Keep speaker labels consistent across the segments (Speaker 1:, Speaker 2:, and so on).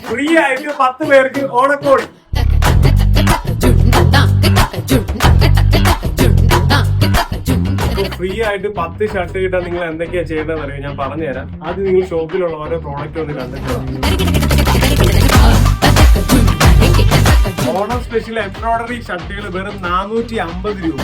Speaker 1: Free ആയിട്ട് 10 പേർക്ക് ഓണക്കോടി. ഫ്രീ ആയിട്ട് 10 ഷർട്ട് കിട്ടാൻ നിങ്ങൾ എന്തൊക്കെയാ ചെയ്യേണ്ടതെന്ന് അറിയാം, ഞാൻ പറഞ്ഞുതരാം. അത് നിങ്ങൾ ഷോപ്പിലുള്ള ഓരോ പ്രോഡക്റ്റ് ഒന്ന് കണ്ടിട്ട് ഓണം സ്പെഷ്യൽ എംബ്രോയിഡറി ഷർട്ടുകൾ വെറും 450 രൂപ.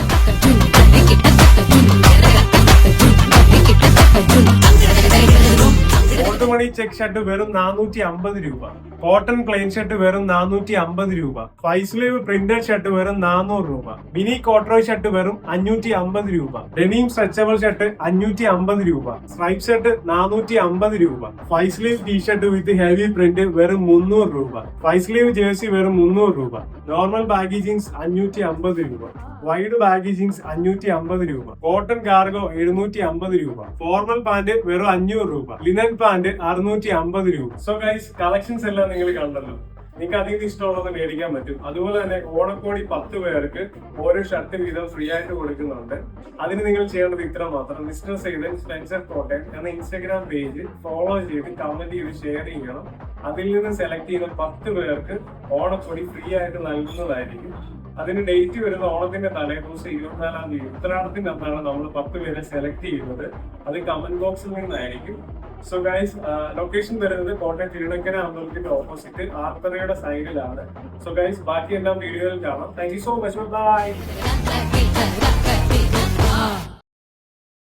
Speaker 1: കോട്ടുമണി ചെക്ക് ഷർട്ട് വെറും 450 രൂപ. കോട്ടൺ പ്ലെയിൻ ഷർട്ട് വെറും 450 രൂപ. 5 സ്ലീവ് പ്രിന്റഡ് ഷർട്ട് വെറും 400 രൂപ. മിനി കോട്രോയ് ഷർട്ട് വെറും 550 രൂപ. ഡെനിം സ്ട്രെച്ചബിൾ ഷർട്ട് 550 രൂപ. സ്ട്രൈപ്പ് ഷർട്ട് 450 രൂപ. 5 sleeve T shirt with heavy print വെറും 300 രൂപ. 5 സ്ലീവ് ജേഴ്സി വെറും 300 രൂപ. നോർമൽ ബാഗി ജീൻസ് 550 രൂപ. വൈഡ് ബാഗി ജീൻസ് 550 രൂപ. കോട്ടൺ കാർഗോ 750 രൂപ. ഫോർമൽ പാന്റ് വെറും 500 രൂപ. ലിനൻ പാന്റ് 650 രൂപ. സോ ഗൈസ്, കളക്ഷൻസ് എല്ലാം നിങ്ങൾ കണ്ടല്ലോ. നിങ്ങൾക്ക് അധികം ഇഷ്ടമുള്ളത് മേടിക്കാൻ പറ്റും. അതുപോലെ തന്നെ ഓണക്കോടി 10 പേർക്ക് ഓരോ ഷർട്ട് വീതം ഫ്രീ ആയിട്ട് കൊടുക്കുന്നുണ്ട്. അതിന് നിങ്ങൾ ചെയ്യേണ്ടത് ഇത്ര മാത്രം. മിസ്റ്റർ സൈദൻ സ്പെൻസർ കോട്ടയം എന്ന ഇൻസ്റ്റാഗ്രാം പേജ് ഫോളോ ചെയ്ത് കമന്റ് ചെയ്ത് ഷെയർ ചെയ്യണം. അതിൽ നിന്ന് സെലക്ട് ചെയ്യുന്ന 10 പേർക്ക് ഓണക്കോടി ഫ്രീ ആയിട്ട് നൽകുന്നതായിരിക്കും. അതിന് ഡേറ്റ് വരുന്ന ഓണത്തിന്റെ തലേദിവസം 24-ാം തീയതി ഉത്തരാടത്തിന്റെ അന്നാണ് നമ്മൾ 10 പേരെ സെലക്ട് ചെയ്യുന്നത്. അത് കമന്റ് ബോക്സിൽ നിന്നായിരിക്കും. സോ ഗൈസ്, ലൊക്കേഷൻ വരുന്നത് കോട്ടയം തിരുനക്കര അമ്പലത്തിന്റെ ഓപ്പോസിറ്റ് ആർത്തറയുടെ സൈഡിലാണ്. സോ ഗൈസ്, ബാക്കി എല്ലാം വീഡിയോയിൽ കാണാം. Thank you so much. By.